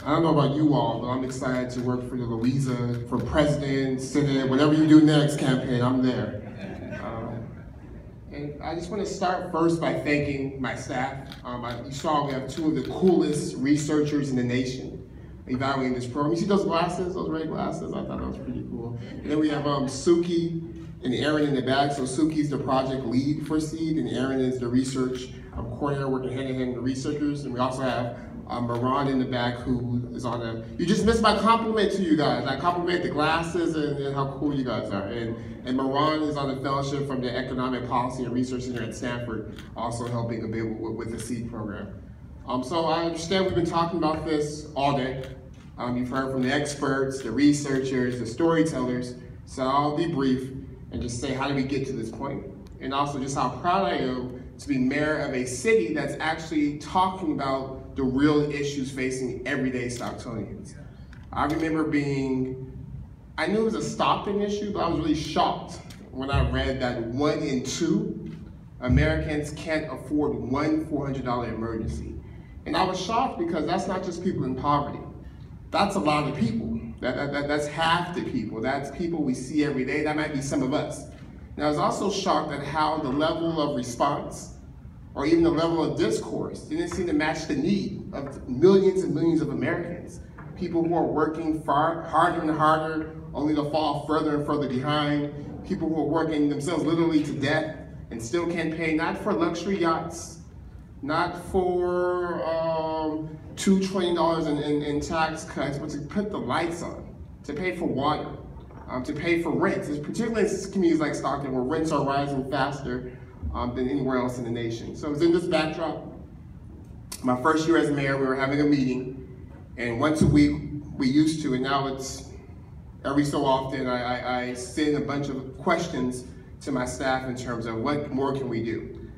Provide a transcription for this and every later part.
I don't know about you all, but I'm excited to work for the Louisa, for president, senate, whatever you do next campaign, I'm there. And I just want to start first by thanking my staff. You saw we have two of the coolest researchers in the nation evaluating this program. You see those glasses, those red glasses? I thought that was pretty cool. And then we have Suki and Aaron in the back. So Suki's the project lead for SEED, and Aaron is the research coordinator working hand in hand with the researchers. And we also have Maran in the back, who is on a, you just missed my compliment to you guys. I compliment the glasses and how cool you guys are. And Maran is on a fellowship from the Economic Policy and Research Center at Stanford, also helping a bit with the SEED program. So I understand we've been talking about this all day. You've heard from the experts, the researchers, the storytellers. So I'll be brief and just say, how did we get to this point? And also just how proud I am to be mayor of a city that's actually talking about the real issues facing everyday Stocktonians. I remember I knew it was a Stockton issue, but I was really shocked when I read that 1 in 2 Americans can't afford one $400 emergency. And I was shocked because that's not just people in poverty. That's a lot of people. That's half the people. That's people we see every day. That might be some of us. And I was also shocked at how the level of response or even the level of discourse didn't seem to match the need of millions and millions of Americans. People who are working harder and harder, only to fall further and further behind. People who are working themselves literally to death and still can't pay, not for luxury yachts, not for $2 trillion in tax cuts, but to put the lights on, to pay for water, to pay for rents, particularly in communities like Stockton where rents are rising faster than anywhere else in the nation. So it was in this backdrop. My first year as mayor, we were having a meeting, and once a week we used to, and now it's every so often I send a bunch of questions to my staff in terms of what more can we do.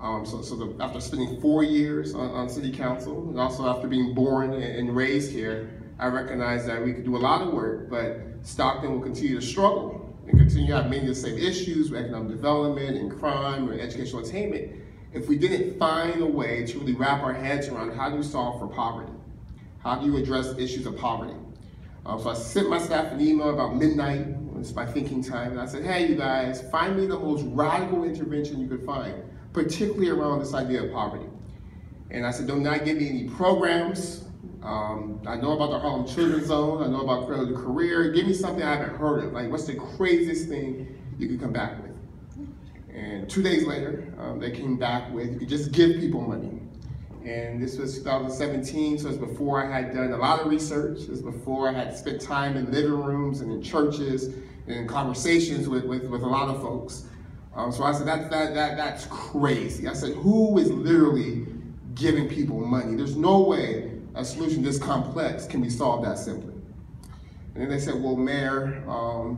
After spending 4 years on city council, and also after being born and raised here, I recognize that we could do a lot of work, but Stockton will continue to struggle and continue to have many of the same issues with economic development and crime and educational attainment if we didn't find a way to really wrap our heads around how do you solve for poverty? How do you address issues of poverty? So I sent my staff an email about midnight, it's my thinking time, and I said, hey, you guys, find me the most radical intervention you could find, particularly around this idea of poverty. And I said, do not give me any programs. I know about the Harlem Children's Zone. I know about Cradle to Career. Give me something I haven't heard of. Like, what's the craziest thing you could come back with? And 2 days later, they came back with, you could just give people money. And this was 2017, so it's before I had done a lot of research. It was before I had spent time in living rooms and in churches and in conversations with a lot of folks. So I said, that's crazy. I said, who is literally giving people money? There's no way a solution this complex can be solved that simply. And then they said, well, Mayor,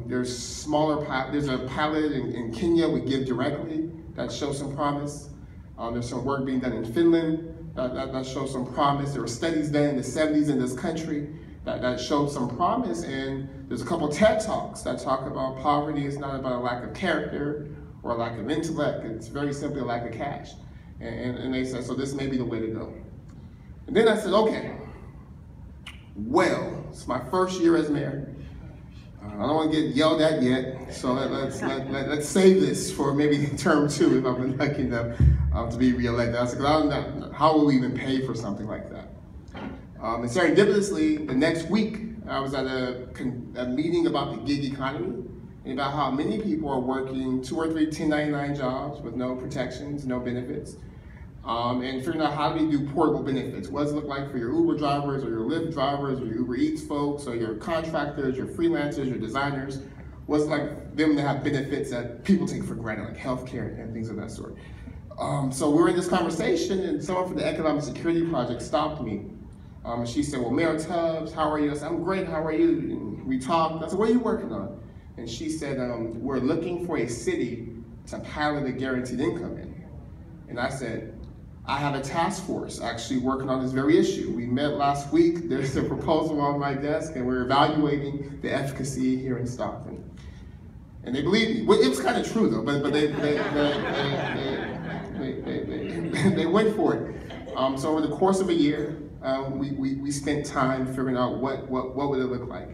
there's a pilot in Kenya with Give Directly that shows some promise. There's some work being done in Finland that shows some promise. There were studies done in the 70s in this country that showed some promise. And there's a couple TED Talks that talk about poverty is not about a lack of character or a lack of intellect. It's very simply a lack of cash. And they said, so this may be the way to go. And then I said, okay, well, it's my first year as mayor. I don't want to get yelled at yet, so let's save this for maybe term 2 if I've been lucky enough to be reelected. I said, how will we even pay for something like that? And serendipitously, the next week, I was at a meeting about the gig economy and about how many people are working 2 or 3 1099 jobs with no protections, no benefits. And figuring out how do we do portable benefits. What does it look like for your Uber drivers or your Lyft drivers or your Uber Eats folks or your contractors, your freelancers, your designers? What's it like them to have benefits that people take for granted, like healthcare and things of that sort? So we were in this conversation and someone from the Economic Security Project stopped me. And she said, well, Mayor Tubbs, how are you? I said, I'm great, how are you? And we talked. I said, what are you working on? And she said, we're looking for a city to pilot a guaranteed income in. And I said, I have a task force actually working on this very issue. We met last week. There's a proposal on my desk, and we're evaluating the efficacy here in Stockton. And they believed me. Well, it was kind of true though, but they went for it. So over the course of a year, we spent time figuring out what would it look like.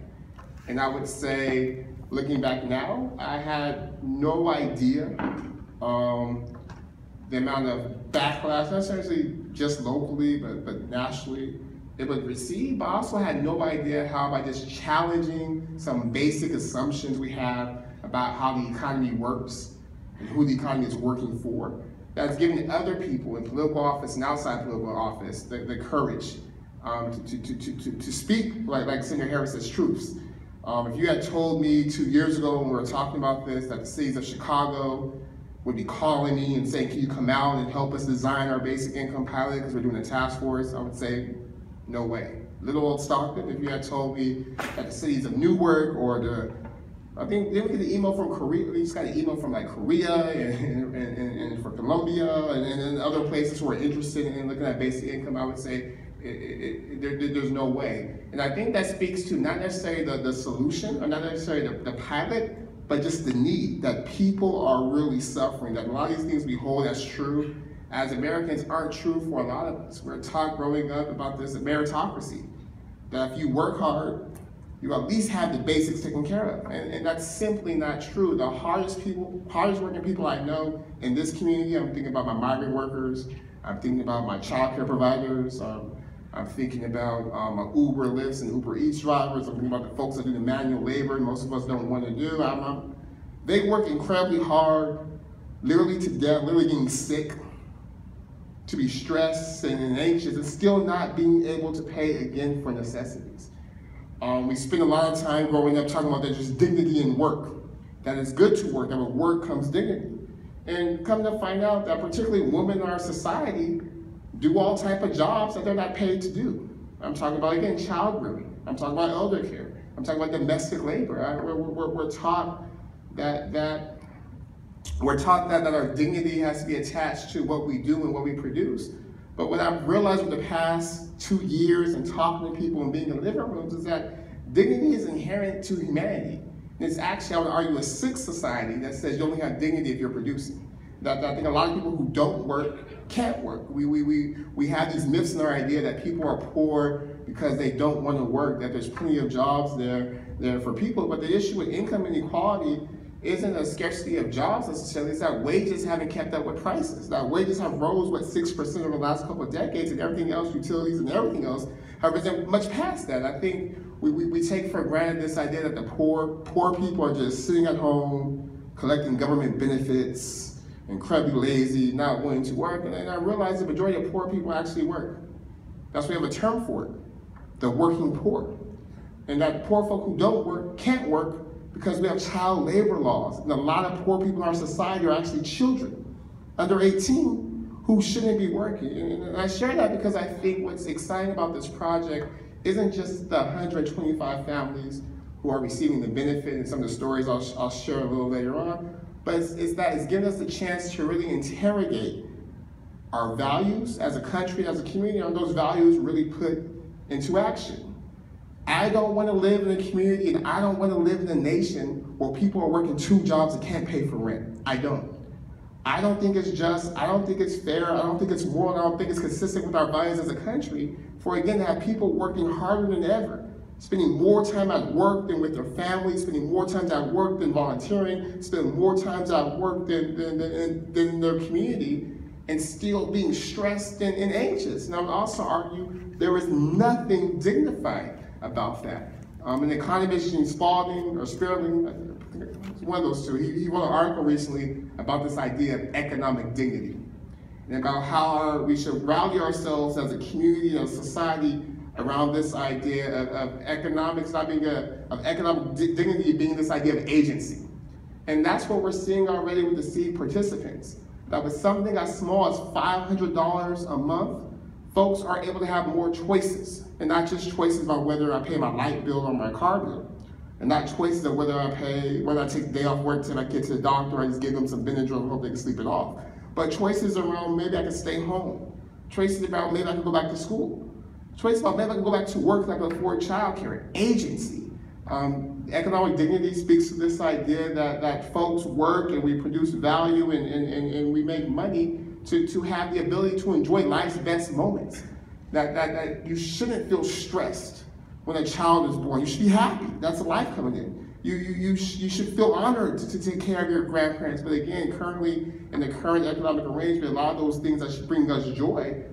And I would say, looking back now, I had no idea the amount of backlash, not necessarily just locally, but nationally, it would receive. But I also had no idea how, by just challenging some basic assumptions we have about how the economy works and who the economy is working for, that's giving other people in political office and outside political office the courage to speak like Senator Harris's truths. If you had told me 2 years ago when we were talking about this that the cities of Chicago would be calling me and saying, can you come out and help us design our basic income pilot because we're doing a task force, I would say, no way. Little old Stockton, if you had told me that the cities of Newark or I think then we get an email from Korea. We just got an email from like Korea and for Colombia and other places who are interested in looking at basic income. I would say there's no way. And I think that speaks to not necessarily the solution or not necessarily the pilot, but just the need that people are really suffering. That a lot of these things we hold as true as Americans aren't true for a lot of us. We're taught growing up about this meritocracy, that if you work hard, you at least have the basics taken care of. And that's simply not true. The hardest working people I know in this community, I'm thinking about my migrant workers, I'm thinking about my child care providers, I'm thinking about my Uber Lyfts and Uber Eats drivers, I'm thinking about the folks that do the manual labor most of us don't want to do. They work incredibly hard, literally to death, literally getting sick, to be stressed and anxious, and still not being able to pay again for necessities. We spend a lot of time growing up talking about that there's dignity in work, that it's good to work, that with work comes dignity. And come to find out that particularly women in our society do all type of jobs that they're not paid to do. I'm talking about, again, child rearing. I'm talking about elder care. I'm talking about domestic labor. We're taught that our dignity has to be attached to what we do and what we produce. But what I've realized over the past 2 years and talking to people and being in living rooms is that dignity is inherent to humanity. And it's actually, I would argue, a sick society that says you only have dignity if you're producing. That I think a lot of people who don't work can't work. We have these myths in our idea that people are poor because they don't want to work, that there's plenty of jobs there for people. But the issue with income inequality isn't a scarcity of jobs necessarily, it's that wages haven't kept up with prices. That wages have rose, 6% over the last couple of decades, and everything else, utilities and everything else, have risen much past that. I think we take for granted this idea that the poor people are just sitting at home, collecting government benefits, incredibly lazy, not wanting to work, and I realize the majority of poor people actually work. That's why we have a term for it, the working poor. And that poor folk who don't work can't work because we have child labor laws. And a lot of poor people in our society are actually children under 18 who shouldn't be working. And I share that because I think what's exciting about this project isn't just the 125 families who are receiving the benefit and some of the stories I'll share a little later on, but it's that it's giving us the chance to really interrogate our values as a country, as a community, and those values really put into action. I don't want to live in a community and I don't want to live in a nation where people are working 2 jobs and can't pay for rent. I don't. I don't think it's just, I don't think it's fair, I don't think it's moral, I don't think it's consistent with our values as a country for, again, to have people working harder than ever, spending more time at work than with their families, spending more time at work than volunteering, spending more time at work than in their community, and still being stressed and anxious. And I would also argue there is nothing dignified about that. An economist, Spalding or Sperling, one of those two, he wrote an article recently about this idea of economic dignity and about how we should rally ourselves as a community and a society around this idea of economics not being of economic dignity being this idea of agency. And that's what we're seeing already with the seed participants. That with something as small as $500 a month, folks are able to have more choices, and not just choices about whether I pay my light bill or my car bill, and not choices of whether I take the day off work till I get to the doctor, I just give them some Benadryl and hope they can sleep it off. But choices around maybe I can stay home, choices about maybe I can go back to school, choices about maybe I can go back to work like afford childcare, agency. Economic dignity speaks to this idea that folks work and we produce value and we make money to have the ability to enjoy life's best moments. that you shouldn't feel stressed when a child is born. You should be happy. That's a life coming in. You should feel honored to take care of your grandparents. But again, currently, in the current economic arrangement, a lot of those things that should bring us joy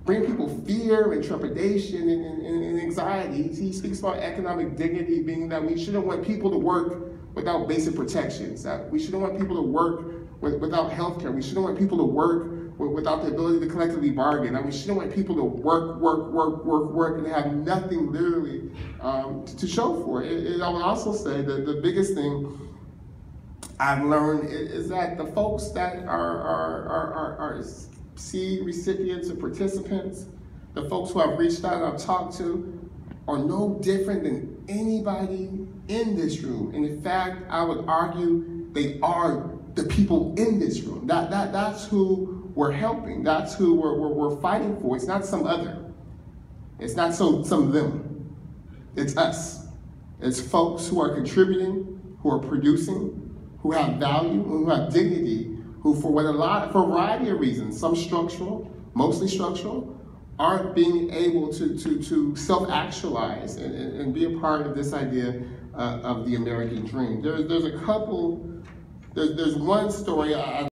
bring people fear and trepidation and anxiety. He speaks about economic dignity, being that we shouldn't want people to work without basic protections, that we shouldn't want people to work without health care. We shouldn't want people to work without the ability to collectively bargain. That we shouldn't want people to work and have nothing literally to show for it. And I would also say that the biggest thing I've learned is that the folks that are seed recipients or participants, the folks who I've reached out and I've talked to, are no different than anybody in this room. And in fact, I would argue they are the people in this room. That's who we're helping. That's who we're fighting for. It's not some other. It's not some them. It's us. It's folks who are contributing, who are producing, who have value, who have dignity, who for a variety of reasons, some structural, mostly structural, aren't being able to self-actualize and be a part of this idea of the American dream. There's one story